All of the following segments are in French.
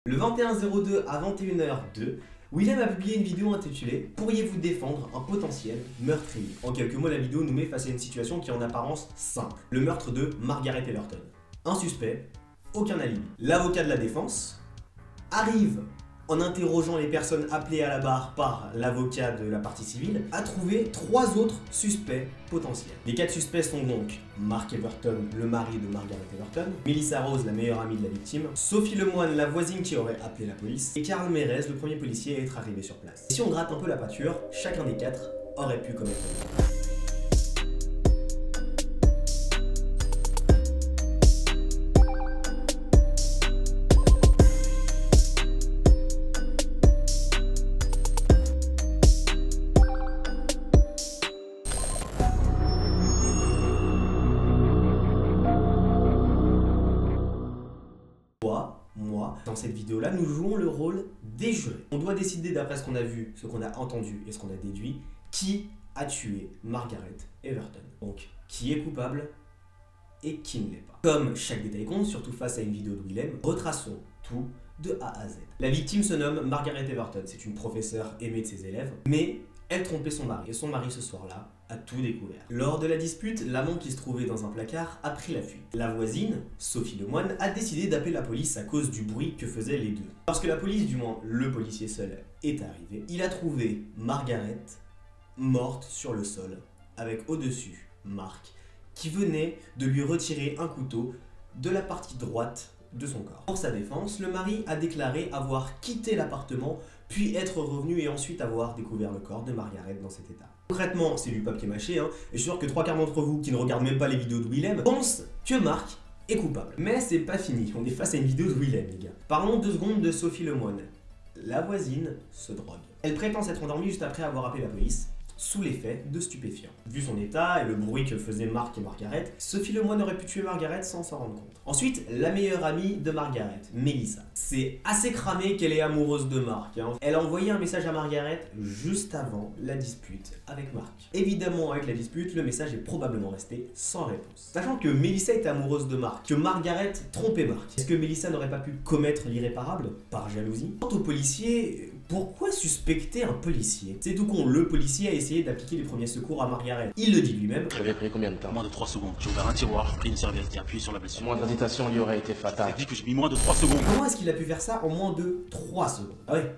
Le 21/02 à 21h02, Willem a publié une vidéo intitulée « Pourriez-vous défendre un potentiel meurtrier ?» En quelques mots, la vidéo nous met face à une situation qui est en apparence simple. Le meurtre de Margaret Everton. Un suspect, aucun alibi. L'avocat de la défense arrive, en interrogeant les personnes appelées à la barre par l'avocat de la partie civile, à trouver 3 autres suspects potentiels. Les 4 suspects sont donc Mark Everton, le mari de Margaret Everton, Melissa Rose, la meilleure amie de la victime, Sophie Lemoine, la voisine qui aurait appelé la police, et Karl Mérez, le premier policier à être arrivé sur place. Et si on gratte un peu la pâture, chacun des 4 aurait pu commettre le meurtre. Moi, dans cette vidéo-là, nous jouons le rôle des jurés. On doit décider, d'après ce qu'on a vu, ce qu'on a entendu et ce qu'on a déduit, qui a tué Margaret Everton. Donc, qui est coupable et qui ne l'est pas. Comme chaque détail compte, surtout face à une vidéo de Willem, retraçons tout de A à Z. La victime se nomme Margaret Everton. C'est une professeure aimée de ses élèves, mais elle trompait son mari. Et son mari, ce soir-là, a tout découvert. Lors de la dispute, l'amant qui se trouvait dans un placard a pris la fuite. La voisine, Sophie Lemoine, a décidé d'appeler la police à cause du bruit que faisaient les deux. Lorsque la police, du moins le policier seul, est arrivé, il a trouvé Margaret morte sur le sol, avec au-dessus Mark, qui venait de lui retirer un couteau de la partie droite de son corps. Pour sa défense, le mari a déclaré avoir quitté l'appartement, puis être revenu et ensuite avoir découvert le corps de Margaret dans cet état. Concrètement, c'est du papier mâché, et je suis sûr que 3/4 d'entre vous qui ne regardent même pas les vidéos de Willem pensent que Mark est coupable. Mais c'est pas fini, on est face à une vidéo de Willem, les gars. Parlons 2 secondes de Sophie Lemoine. La voisine se drogue. Elle prétend s'être endormie juste après avoir appelé la police, sous l'effet de stupéfiants. Vu son état et le bruit que faisaient Mark et Margaret, Sophie Lemoine aurait pu tuer Margaret sans s'en rendre compte. Ensuite, la meilleure amie de Margaret, Melissa. C'est assez cramé qu'elle est amoureuse de Mark. Elle a envoyé un message à Margaret juste avant la dispute avec Mark. Évidemment, avec la dispute, le message est probablement resté sans réponse. Sachant que Melissa était amoureuse de Mark, que Margaret trompait Mark, est-ce que Melissa n'aurait pas pu commettre l'irréparable par jalousie? Quant au policier, pourquoi suspecter un policier? C'est tout con, le policier a essayé d'appliquer les premiers secours à Margaret. Il le dit lui-même. Ça avait pris combien de temps? Moins de 3 secondes. J'ai ouvert un tiroir, pris une serviette et appuyé sur la blessure. Moins d'hésitation lui aurait été fatale. J'ai dit que j'ai mis moins de 3 secondes. Comment est-ce qu'il a pu faire ça en moins de 3 secondes? Ah ouais.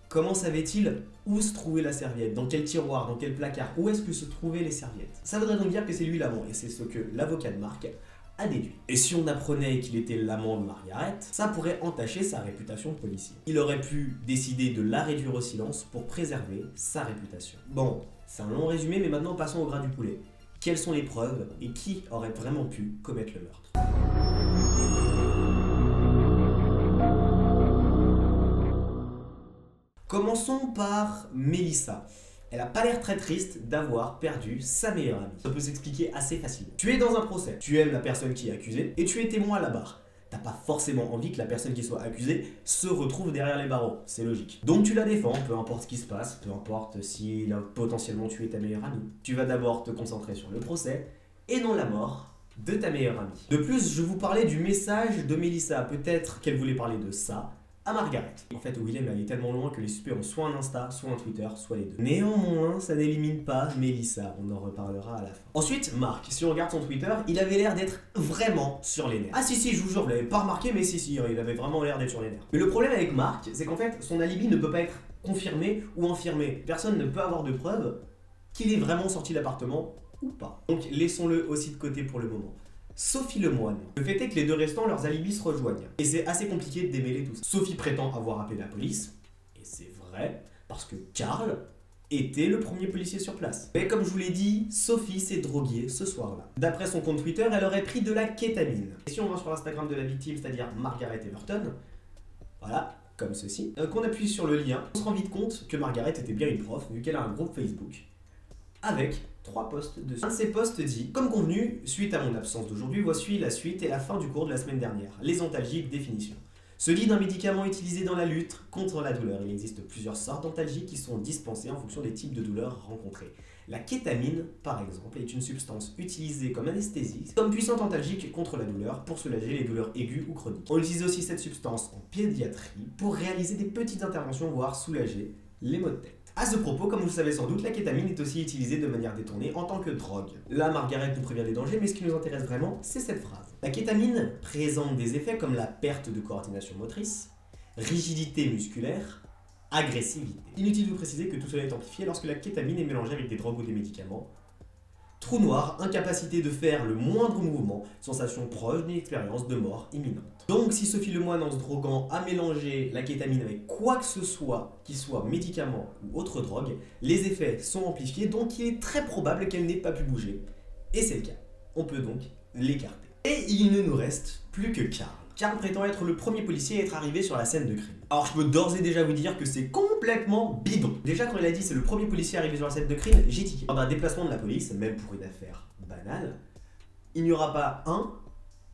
Comment savait-il où se trouvait la serviette? Dans quel tiroir? Dans quel placard? Où est-ce que se trouvaient les serviettes? Ça voudrait donc dire que c'est lui l'amant, et c'est ce que l'avocat de Mark a déduit. Et si on apprenait qu'il était l'amant de Margaret, ça pourrait entacher sa réputation de policier. Il aurait pu décider de la réduire au silence pour préserver sa réputation. Bon, c'est un long résumé, mais maintenant passons au gras du poulet. Quelles sont les preuves et qui aurait vraiment pu commettre le meurtre? Commençons par Melissa. Elle a pas l'air très triste d'avoir perdu sa meilleure amie. Ça peut s'expliquer assez facilement. Tu es dans un procès, tu aimes la personne qui est accusée et tu es témoin à la barre. T'as pas forcément envie que la personne qui soit accusée se retrouve derrière les barreaux, c'est logique. Donc tu la défends, peu importe ce qui se passe, peu importe s'il a potentiellement tué ta meilleure amie. Tu vas d'abord te concentrer sur le procès et non la mort de ta meilleure amie. De plus, je vous parlais du message de Melissa, peut-être qu'elle voulait parler de ça à Margaret. En fait, Willem allait tellement loin que les suspects ont soit un Insta, soit un Twitter, soit les deux. Néanmoins, ça n'élimine pas Melissa, on en reparlera à la fin. Ensuite, Mark, si on regarde son Twitter, il avait l'air d'être vraiment sur les nerfs. Ah si, je vous jure, vous l'avez pas remarqué, mais si, il avait vraiment l'air d'être sur les nerfs. Mais le problème avec Mark, c'est qu'en fait, son alibi ne peut pas être confirmé ou infirmé. Personne ne peut avoir de preuve qu'il est vraiment sorti de l'appartement ou pas. Donc laissons-le aussi de côté pour le moment. Sophie Lemoine. Le fait est que les deux restants, leurs alibis se rejoignent. Et c'est assez compliqué de démêler tout ça. Sophie prétend avoir appelé la police, et c'est vrai, parce que Karl était le premier policier sur place. Mais comme je vous l'ai dit, Sophie s'est droguée ce soir-là. D'après son compte Twitter, elle aurait pris de la kétamine. Et si on va sur l'Instagram de la victime, c'est-à-dire Margaret Everton, voilà, comme ceci, qu'on appuie sur le lien, on se rend vite compte que Margaret était bien une prof, vu qu'elle a un groupe Facebook, avec 3 posts dessus. Un de ces posts dit: comme convenu, suite à mon absence d'aujourd'hui, voici la suite et la fin du cours de la semaine dernière. Les antalgiques, définition. Se dit d'un médicament utilisé dans la lutte contre la douleur. Il existe plusieurs sortes d'antalgiques qui sont dispensées en fonction des types de douleurs rencontrées. La kétamine, par exemple, est une substance utilisée comme anesthésie, comme puissante antalgique contre la douleur pour soulager les douleurs aiguës ou chroniques. On utilise aussi cette substance en pédiatrie pour réaliser des petites interventions, voire soulager les maux de tête. À ce propos, comme vous le savez sans doute, la kétamine est aussi utilisée de manière détournée en tant que drogue. Là, Margaret nous prévient des dangers, mais ce qui nous intéresse vraiment, c'est cette phrase. La kétamine présente des effets comme la perte de coordination motrice, rigidité musculaire, agressivité. Inutile de vous préciser que tout cela est amplifié lorsque la kétamine est mélangée avec des drogues ou des médicaments. Trou noir, incapacité de faire le moindre mouvement, sensation proche d'une expérience de mort imminente. Donc si Sophie Lemoine en se droguant a mélangé la kétamine avec quoi que ce soit, qu'il soit médicament ou autre drogue, les effets sont amplifiés, donc il est très probable qu'elle n'ait pas pu bouger. Et c'est le cas. On peut donc l'écarter. Et il ne nous reste plus que Karl. Karl prétend être le premier policier à être arrivé sur la scène de crime. Alors je peux d'ores et déjà vous dire que c'est complètement bidon. Déjà quand il a dit c'est le premier policier arrivé sur la scène de crime, j'ai tiqué. Lors d'un déplacement de la police, même pour une affaire banale, il n'y aura pas un,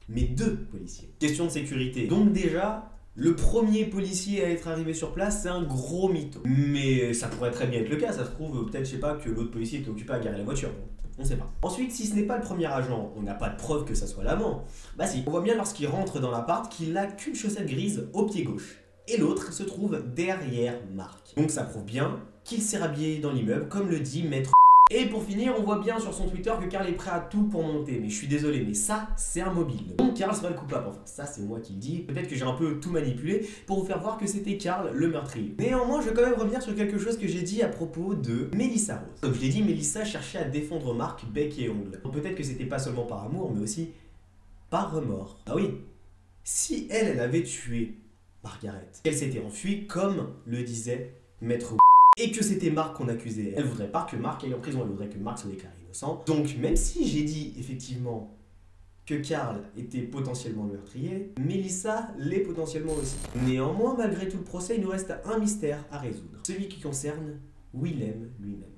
mais deux policiers. Question de sécurité. Donc déjà, le premier policier à être arrivé sur place, c'est un gros mytho. Mais ça pourrait très bien être le cas, ça se trouve peut-être, je sais pas, que l'autre policier était occupé à garer la voiture. On sait pas. Ensuite, si ce n'est pas le premier agent, on n'a pas de preuve que ça soit l'amant. Bah si, on voit bien lorsqu'il rentre dans l'appart qu'il n'a qu'une chaussette grise au pied gauche. Et l'autre se trouve derrière Marc. Donc ça prouve bien qu'il s'est rhabillé dans l'immeuble, comme le dit Maître. Et pour finir, on voit bien sur son Twitter que Karl est prêt à tout pour monter. Mais je suis désolé, mais ça, c'est un mobile. Donc Karl sera le coupable. Enfin, ça, c'est moi qui le dis. Peut-être que j'ai un peu tout manipulé pour vous faire voir que c'était Karl le meurtrier. Néanmoins, je vais quand même revenir sur quelque chose que j'ai dit à propos de Mélissa Rose. Comme je l'ai dit, Mélissa cherchait à défendre Marc bec et ongle. Peut-être que c'était pas seulement par amour, mais aussi par remords. Ah oui, si elle avait tué Margaret, qu'elle s'était enfuie, comme le disait Maître, et que c'était Marc qu'on accusait, elle voudrait pas que Marc aille en prison, elle voudrait que Marc se déclare innocent. Donc même si j'ai dit effectivement que Karl était potentiellement le meurtrier, Mélissa l'est potentiellement aussi. Néanmoins, malgré tout le procès, il nous reste un mystère à résoudre, celui qui concerne Willem lui-même.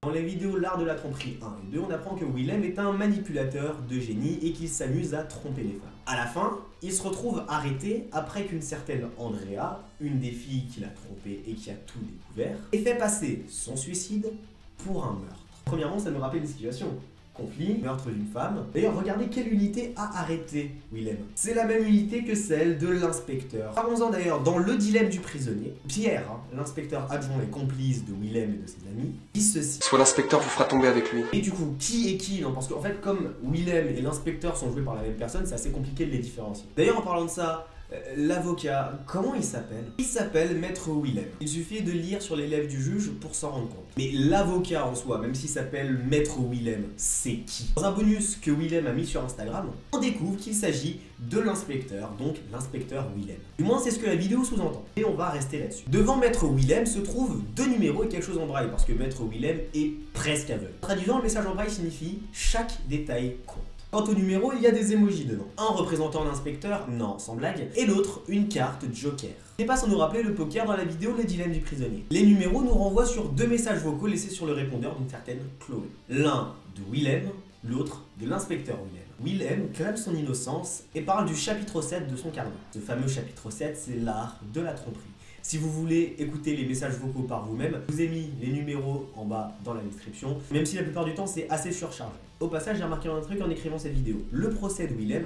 Dans les vidéos L'Art de la Tromperie 1 et 2, on apprend que Willem est un manipulateur de génie et qu'il s'amuse à tromper les femmes. À la fin, il se retrouve arrêté après qu'une certaine Andrea, une des filles qu'il a trompées et qui a tout découvert, ait fait passer son suicide pour un meurtre. Premièrement, ça nous rappelle une situation. Conflit, meurtre d'une femme. D'ailleurs, regardez quelle unité a arrêté Willem. C'est la même unité que celle de l'inspecteur. Parlons-en d'ailleurs dans Le dilemme du prisonnier. Pierre, l'inspecteur adjoint et complice de Willem et de ses amis, dit ceci. Soit l'inspecteur vous fera tomber avec lui. Et du coup, qui est qui? Non, parce qu'en fait, comme Willem et l'inspecteur sont joués par la même personne, c'est assez compliqué de les différencier. D'ailleurs, en parlant de ça, l'avocat, comment il s'appelle? Il s'appelle Maître Willem. Il suffit de lire sur les lèvres du juge pour s'en rendre compte. Mais l'avocat en soi, même s'il s'appelle Maître Willem, c'est qui? Dans un bonus que Willem a mis sur Instagram, on découvre qu'il s'agit de l'inspecteur, donc l'inspecteur Willem. Du moins, c'est ce que la vidéo sous-entend. Et on va rester là-dessus. Devant Maître Willem se trouvent deux numéros et quelque chose en braille, parce que Maître Willem est presque aveugle. Traduisant, le message en braille signifie « chaque détail compte ». Quant au numéro, il y a des emojis dedans. Un représentant l'inspecteur, non, sans blague, et l'autre, une carte Joker. C'est pas sans nous rappeler le poker dans la vidéo Le dilemme du prisonnier. Les numéros nous renvoient sur deux messages vocaux laissés sur le répondeur d'une certaine Chloé. L'un de Willem, l'autre de l'inspecteur Willem. Willem clame son innocence et parle du chapitre 7 de son carnet. Ce fameux chapitre 7, c'est l'art de la tromperie. Si vous voulez écouter les messages vocaux par vous-même, je vous ai mis les numéros en bas dans la description, même si la plupart du temps c'est assez surchargé. Au passage, j'ai remarqué un truc en écrivant cette vidéo. Le procès de Willem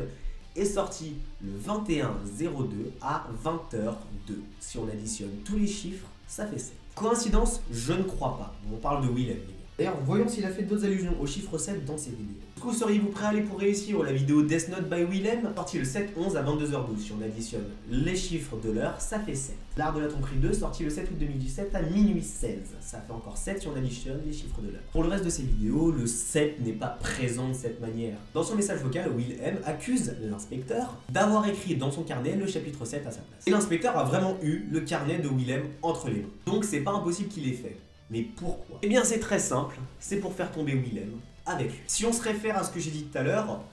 est sorti le 21/02 à 20h02. Si on additionne tous les chiffres, ça fait 7. Coïncidence? Je ne crois pas. On parle de Willem. D'ailleurs, voyons s'il a fait d'autres allusions au chiffre 7 dans ses vidéos. Du coup, seriez-vous prêt à aller pour réussir la vidéo Death Note by Willem, sorti le 7/11 à 22h12. Si on additionne les chiffres de l'heure, ça fait 7. L'Art de la Tromperie 2, sorti le 7 août 2017 à minuit 16. Ça fait encore 7 si on additionne les chiffres de l'heure. Pour le reste de ces vidéos, le 7 n'est pas présent de cette manière. Dans son message vocal, Willem accuse l'inspecteur d'avoir écrit dans son carnet le chapitre 7 à sa place. Et l'inspecteur a vraiment eu le carnet de Willem entre les mains. Donc c'est pas impossible qu'il l'ait fait. Mais pourquoi? Eh bien c'est très simple, c'est pour faire tomber Willem avec lui. Si on se réfère à ce que j'ai dit tout à l'heure,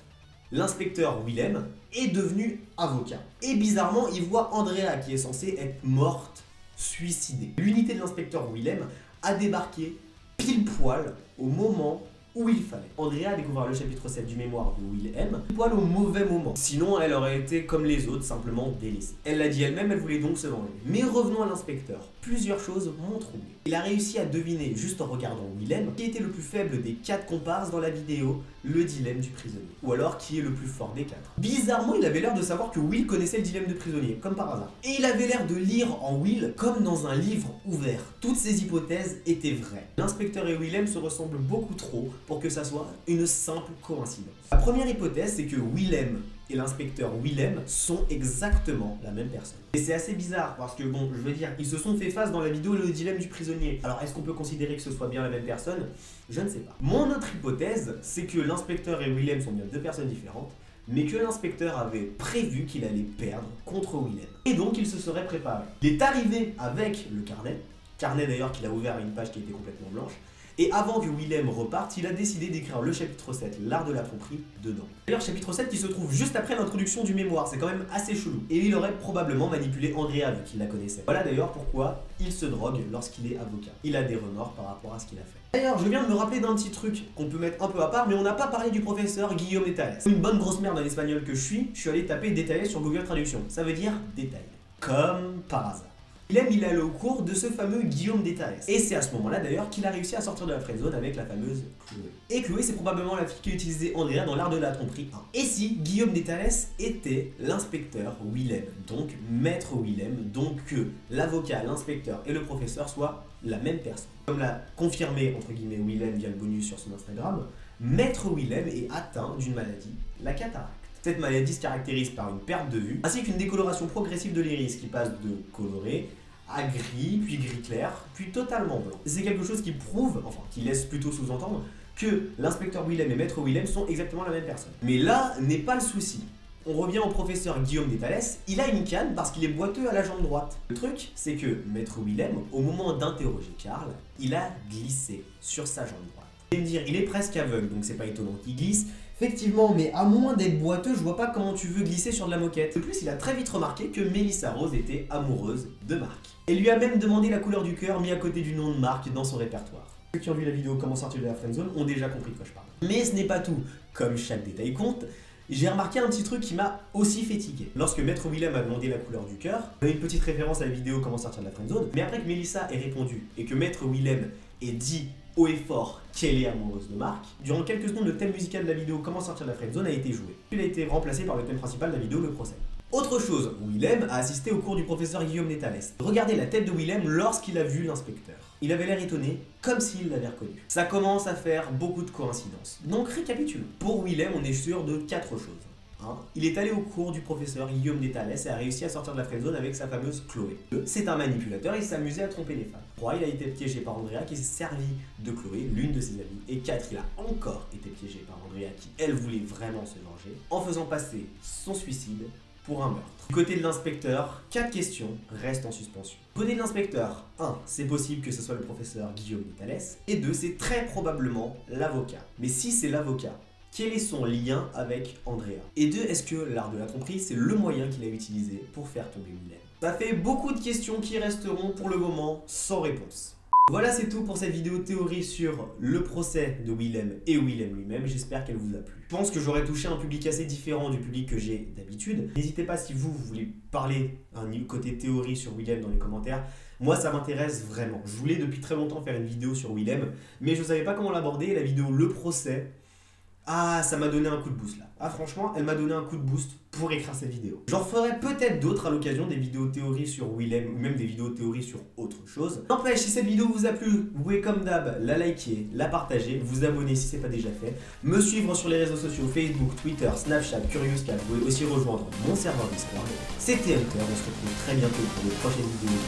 l'inspecteur Willem est devenu avocat. Et bizarrement, il voit Andrea, qui est censée être morte, suicidée. L'unité de l'inspecteur Willem a débarqué pile poil au moment où il fallait. Andrea a découvert le chapitre 7 du mémoire de Will-M, poil au mauvais moment. Sinon, elle aurait été comme les autres, simplement délaissée. Elle l'a dit elle-même, elle voulait donc se venger. Mais revenons à l'inspecteur. Plusieurs choses m'ont troublé. Il a réussi à deviner, juste en regardant Will-M, qui était le plus faible des 4 comparses dans la vidéo, le dilemme du prisonnier. Ou alors, qui est le plus fort des 4. Bizarrement, il avait l'air de savoir que Will connaissait le dilemme du prisonnier, comme par hasard. Et il avait l'air de lire en Will comme dans un livre ouvert. Toutes ces hypothèses étaient vraies. L'inspecteur et Will-M se ressemblent beaucoup trop pour que ça soit une simple coïncidence. La première hypothèse, c'est que Will-M et l'inspecteur Will-M sont exactement la même personne. Et c'est assez bizarre parce que, bon, je veux dire, ils se sont fait face dans la vidéo le dilemme du prisonnier. Alors, est-ce qu'on peut considérer que ce soit bien la même personne? Je ne sais pas. Mon autre hypothèse, c'est que l'inspecteur et Will-M sont bien 2 personnes différentes, mais que l'inspecteur avait prévu qu'il allait perdre contre Will-M. Et donc, il se serait préparé. Il est arrivé avec le carnet d'ailleurs qu'il a ouvert à une page qui était complètement blanche, et avant que Will-M reparte, il a décidé d'écrire le chapitre 7, l'art de la tromperie, dedans. D'ailleurs, chapitre 7 qui se trouve juste après l'introduction du mémoire, c'est quand même assez chelou. Et il aurait probablement manipulé Andrea vu qu'il la connaissait. Voilà d'ailleurs pourquoi il se drogue lorsqu'il est avocat. Il a des remords par rapport à ce qu'il a fait. D'ailleurs, je viens de me rappeler d'un petit truc qu'on peut mettre un peu à part, mais on n'a pas parlé du professeur Guillaume de Thalès. Une bonne grosse merde en espagnol que je suis allé taper détaillé sur Google Traduction. Ça veut dire détail. Comme par hasard. Il est allé au cours de ce fameux Guillaume de Thalès. Et c'est à ce moment-là d'ailleurs qu'il a réussi à sortir de la friendzone avec la fameuse Chloé. Et Chloé, c'est probablement la fille qui a utilisé Andrea dans l'art de la tromperie 1. Et si Guillaume de Thalès était l'inspecteur Will-M, donc maître Will-M, donc que l'avocat, l'inspecteur et le professeur soient la même personne. Comme l'a confirmé entre guillemets Will-M via le bonus sur son Instagram, maître Will-M est atteint d'une maladie, la cataracte. Cette maladie se caractérise par une perte de vue, ainsi qu'une décoloration progressive de l'iris qui passe de coloré à gris, puis gris clair, puis totalement blanc. C'est quelque chose qui prouve, enfin qui laisse plutôt sous-entendre, que l'inspecteur Will-M et maître Will-M sont exactement la même personne. Mais là n'est pas le souci. On revient au professeur Guillaume de Thalès, il a une canne parce qu'il est boiteux à la jambe droite. Le truc, c'est que maître Will-M, au moment d'interroger Karl, il a glissé sur sa jambe droite. Vous allez me dire, il est presque aveugle, donc c'est pas étonnant qu'il glisse. Effectivement, mais à moins d'être boiteux, je vois pas comment tu veux glisser sur de la moquette. De plus, il a très vite remarqué que Mélissa Rose était amoureuse de Marc. Elle lui a même demandé la couleur du cœur mis à côté du nom de Marc dans son répertoire. Ceux qui ont vu la vidéo Comment sortir de la friendzone ont déjà compris de quoi je parle. Mais ce n'est pas tout. Comme chaque détail compte, j'ai remarqué un petit truc qui m'a aussi fait tiquer. Lorsque maître Will-M a demandé la couleur du cœur, on a une petite référence à la vidéo Comment sortir de la friendzone, mais après que Mélissa ait répondu et que maître Will-M ait dit haut et fort qu'elle est amoureuse de Marc, durant quelques secondes le thème musical de la vidéo Comment sortir de la friendzone a été joué. Il a été remplacé par le thème principal de la vidéo Le procès. Autre chose, Will-M a assisté au cours du professeur Guillaume de Thalès. Regardez la tête de Will-M lorsqu'il a vu l'inspecteur. Il avait l'air étonné, comme s'il l'avait reconnu. Ça commence à faire beaucoup de coïncidences. Donc récapitulons. Pour Will-M, on est sûr de 4 choses. Il est allé au cours du professeur Guillaume de Thalès et a réussi à sortir de la friendzone avec sa fameuse Chloé. 2. C'est un manipulateur, il s'amusait à tromper les femmes. 3. Il a été piégé par Andrea qui s'est servi de Chloé, l'une de ses amies. Et 4. Il a encore été piégé par Andrea qui, elle, voulait vraiment se venger en faisant passer son suicide pour un meurtre. Du côté de l'inspecteur, 4 questions restent en suspension. Du côté de l'inspecteur, 1. C'est possible que ce soit le professeur Guillaume de Thalès. Et 2. C'est très probablement l'avocat. Mais si c'est l'avocat, quel est son lien avec Andrea? Et 2. Est-ce que l'art de la tromperie, c'est le moyen qu'il a utilisé pour faire tomber Will-M? Ça fait beaucoup de questions qui resteront pour le moment sans réponse. Voilà, c'est tout pour cette vidéo théorie sur le procès de Will-M et Will-M lui-même. J'espère qu'elle vous a plu. Je pense que j'aurais touché un public assez différent du public que j'ai d'habitude. N'hésitez pas si vous voulez parler un côté théorie sur Will-M dans les commentaires. Moi, ça m'intéresse vraiment. Je voulais depuis très longtemps faire une vidéo sur Will-M, mais je ne savais pas comment l'aborder. La vidéo Le procès, ça m'a donné un coup de boost là. Franchement, elle m'a donné un coup de boost pour écrire cette vidéo. J'en ferai peut-être d'autres à l'occasion, des vidéos théorie sur Will-M ou même des vidéos théorie sur autre chose. N'empêche, si cette vidéo vous a plu, vous pouvez comme d'hab la liker, la partager, vous abonner si ce n'est pas déjà fait, me suivre sur les réseaux sociaux Facebook, Twitter, Snapchat, Curious Cat. Vous pouvez aussi rejoindre mon serveur Discord. C'était Hunter, on se retrouve très bientôt pour de prochaines vidéos,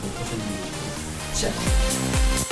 Ciao.